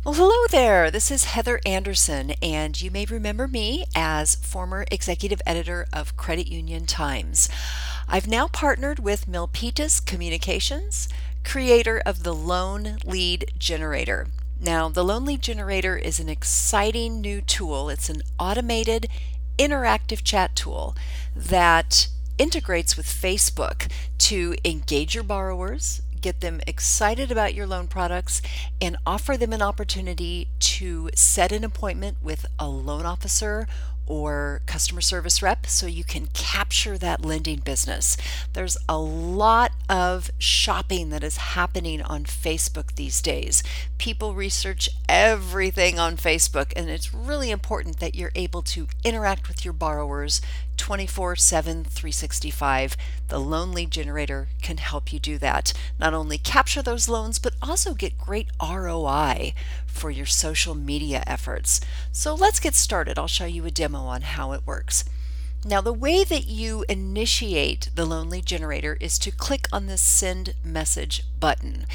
Well, hello there. This is Heather Anderson, and you may remember me as former executive editor of Credit Union Times. I've now partnered with Milpitas Communications, creator of the Loan Lead Generator. Now, the Loan Lead Generator is an exciting new tool. It's an automated, interactive chat tool that integrates with Facebook to engage your borrowers, get them excited about your loan products, and offer them an opportunity to set an appointment with a loan officer or customer service rep so you can capture that lending business. There's a lot of shopping that is happening on Facebook these days. People research everything on Facebook, and it's really important that you're able to interact with your borrowers 24/7, 365. The Loan Lead Generator can help you do that. Not only capture those loans, but also get great ROI for your social media efforts. So let's get started. I'll show you a demo on how it works. Now, the way that you initiate the Loan Lead Generator is to click on this Send Message button.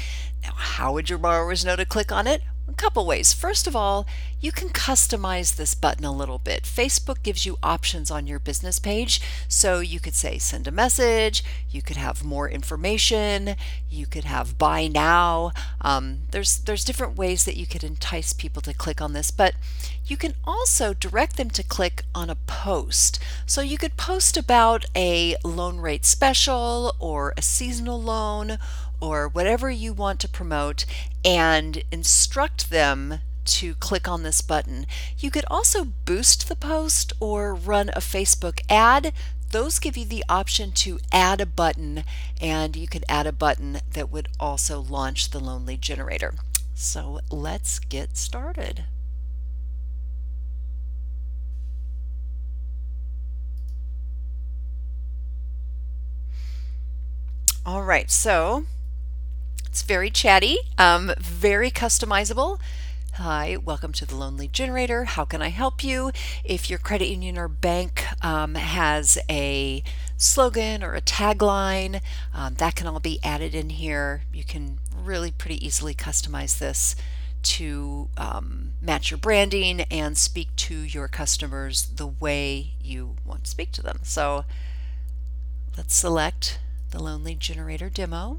Now, how would your borrowers know to click on it? A couple ways. First of all, you can customize this button a little bit. Facebook gives you options on your business page, so you could say send a message, you could have more information, you could have buy now. There's different ways that you could entice people to click on this, but you can also direct them to click on a post. So you could post about a loan rate special or a seasonal loan or whatever you want to promote and instruct them to click on this button. You could also boost the post or run a Facebook ad. Those give you the option to add a button, and you could add a button that would also launch the Loan Lead Generator. So let's get started. All right, so it's very chatty, very customizable. Hi, welcome to the Loan Lead Generator. How can I help you? If your credit union or bank has a slogan or a tagline, that can all be added in here. You can really pretty easily customize this to match your branding and speak to your customers the way you want to speak to them. So let's select the Loan Lead Generator demo.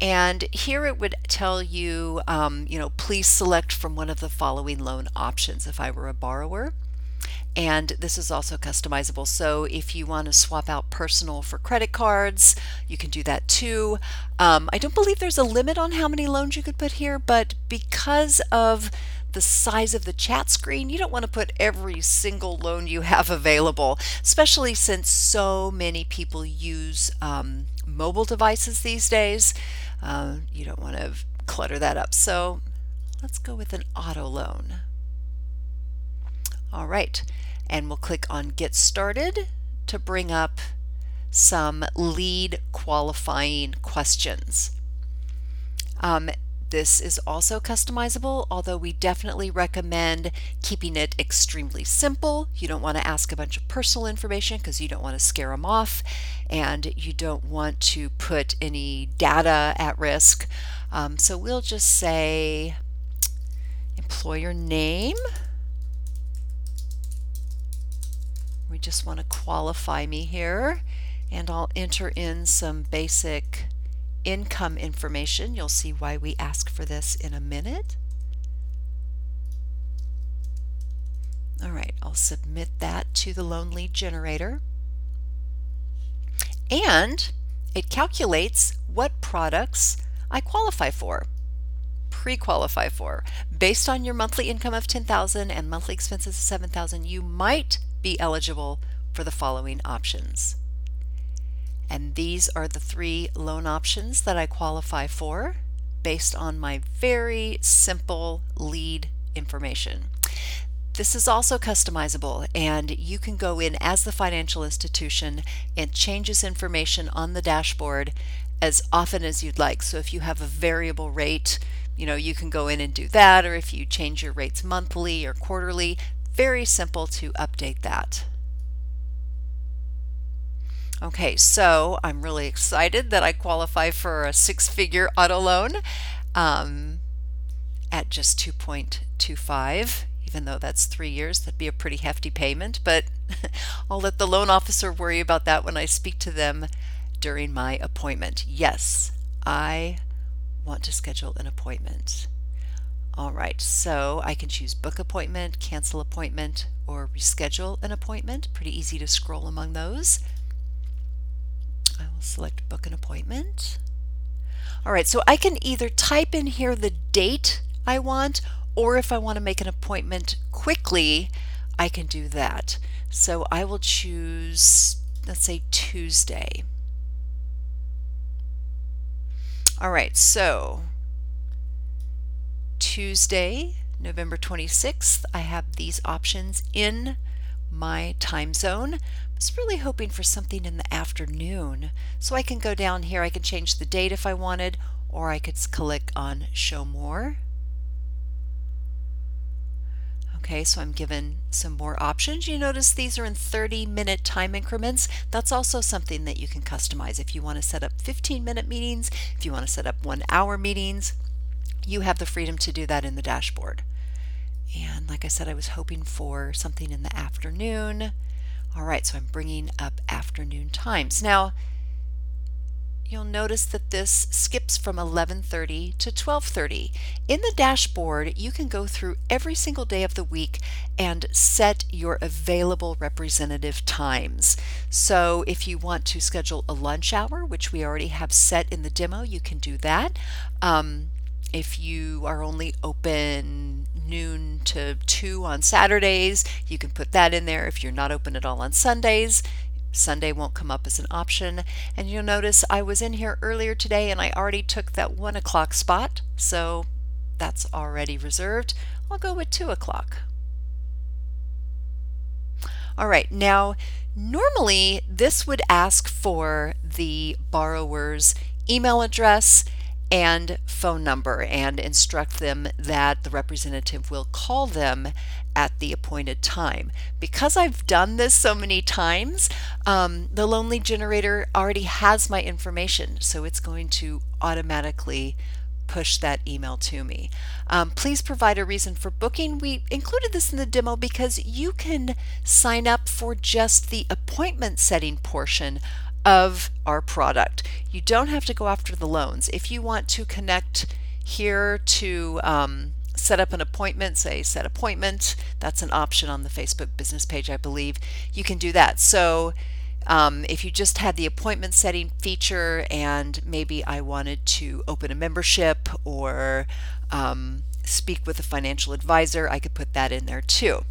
And here it would tell you, please select from one of the following loan options if I were a borrower. And this is also customizable. So if you want to swap out personal for credit cards, you can do that too. I don't believe there's a limit on how many loans you could put here, but because of the size of the chat screen, you don't want to put every single loan you have available, especially since so many people use mobile devices these days. You don't want to clutter that up. So let's go with an auto loan. All right, and we'll click on Get Started to bring up some lead qualifying questions. This is also customizable, although we definitely recommend keeping it extremely simple. You don't want to ask a bunch of personal information because you don't want to scare them off, and you don't want to put any data at risk. So we'll just say employer name. We just want to qualify me here, and I'll enter in some basic income information. You'll see why we ask for this in a minute. All right, I'll submit that to the Loan Lead Generator. And it calculates what products I qualify for, pre-qualify for. Based on your monthly income of $10,000 and monthly expenses of $7,000, you might be eligible for the following options. And these are the 3 loan options that I qualify for based on my very simple lead information. This is also customizable, and you can go in as the financial institution and change this information on the dashboard as often as you'd like. So if you have a variable rate, you can go in and do that, or if you change your rates monthly or quarterly, very simple to update that. Okay, so I'm really excited that I qualify for a 6-figure auto loan. at just 2.25. Even though that's 3 years, that'd be a pretty hefty payment, but I'll let the loan officer worry about that when I speak to them during my appointment. Yes, I want to schedule an appointment. All right, so I can choose book appointment, cancel appointment, or reschedule an appointment. Pretty easy to scroll among those. I will select book an appointment. All right, so I can either type in here the date I want, or if I want to make an appointment quickly, I can do that. So I will choose, let's say, Tuesday. All right, so Tuesday, November 26th, I have these options in my time zone. I was really hoping for something in the afternoon. So I can go down here, I can change the date if I wanted, or I could click on Show More. Okay, so I'm given some more options. You notice these are in 30-minute time increments. That's also something that you can customize. If you want to set up 15-minute meetings, if you want to set up 1-hour meetings, you have the freedom to do that in the dashboard. And like I said, I was hoping for something in the afternoon. All right, so I'm bringing up afternoon times. Now, you'll notice that this skips from 11:30 to 12:30. In the dashboard, you can go through every single day of the week and set your available representative times. So if you want to schedule a lunch hour, which we already have set in the demo, you can do that. If you are only open noon to 2 on Saturdays, you can put that in there. If you're not open at all on Sundays, Sunday won't come up as an option. And you'll notice I was in here earlier today and I already took that 1 o'clock spot, so that's already reserved. I'll go with 2 o'clock. All right, now normally this would ask for the borrower's email address and phone number and instruct them that the representative will call them at the appointed time. Because I've done this so many times, the Loanly Generator already has my information, so it's going to automatically push that email to me. Please provide a reason for booking. We included this in the demo because you can sign up for just the appointment setting portion of our product. You don't have to go after the loans. If you want to connect here to set up an appointment, say set appointment, that's an option on the Facebook business page, I believe, you can do that. So if you just had the appointment setting feature and maybe I wanted to open a membership or speak with a financial advisor, I could put that in there too.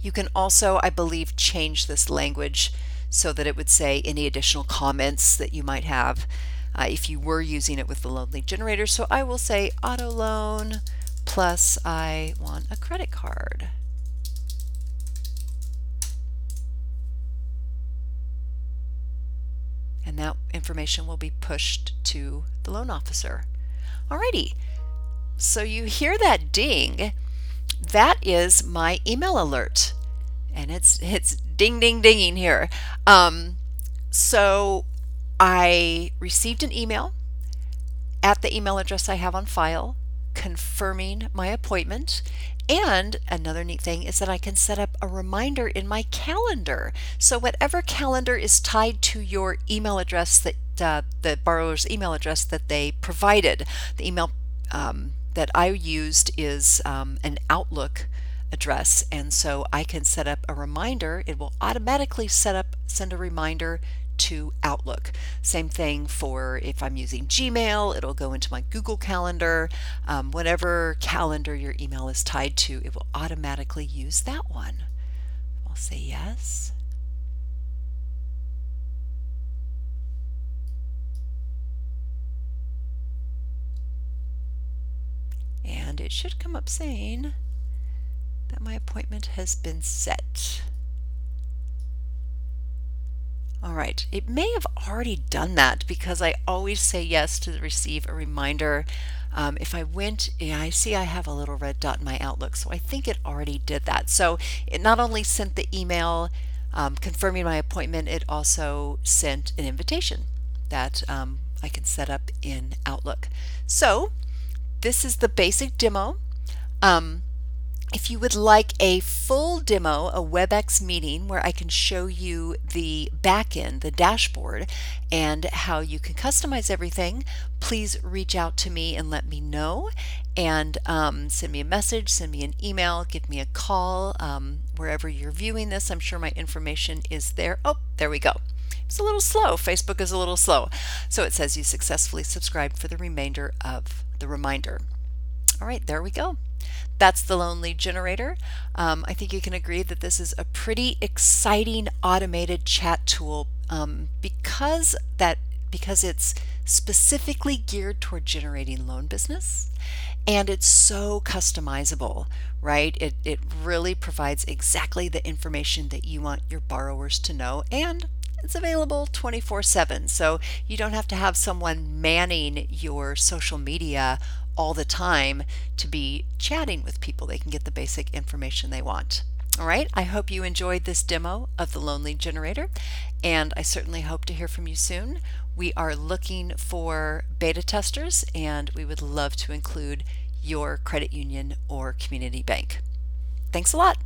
You can also, I believe, change this language so that it would say any additional comments that you might have if you were using it with the Loanly Generator. So I will say auto loan plus I want a credit card. And that information will be pushed to the loan officer. Alrighty, so you hear that ding. That is my email alert. And it's ding ding dinging here. So I received an email at the email address I have on file confirming my appointment. And another neat thing is that I can set up a reminder in my calendar. So whatever calendar is tied to your email address, that the borrower's email address that they provided, the email that I used is an Outlook address, and so I can set up a reminder. It will automatically send a reminder to Outlook. Same thing for if I'm using Gmail, it'll go into my Google Calendar. Whatever calendar your email is tied to, it will automatically use that one. I'll say yes. And it should come up saying that my appointment has been set. All right, it may have already done that because I always say yes to receive a reminder. If I went, yeah, I see I have a little red dot in my Outlook, so I think it already did that. So it not only sent the email confirming my appointment, it also sent an invitation that I can set up in Outlook. So this is the basic demo. Um, If you would like a full demo, a WebEx meeting where I can show you the back end, the dashboard, and how you can customize everything, please reach out to me and let me know. And send me a message, send me an email, give me a call. Wherever you're viewing this, I'm sure my information is there. Oh, there we go. It's a little slow. Facebook is a little slow. So it says you successfully subscribed for the remainder of the reminder. All right, there we go. That's the Loan Lead Generator. I think you can agree that this is a pretty exciting automated chat tool because it's specifically geared toward generating loan business, and it's so customizable, right? It really provides exactly the information that you want your borrowers to know, and it's available 24/7, so you don't have to have someone manning your social media all the time to be chatting with people. They can get the basic information they want. All right, I hope you enjoyed this demo of the Loan Lead Generator, and I certainly hope to hear from you soon. We are looking for beta testers, and we would love to include your credit union or community bank. Thanks a lot.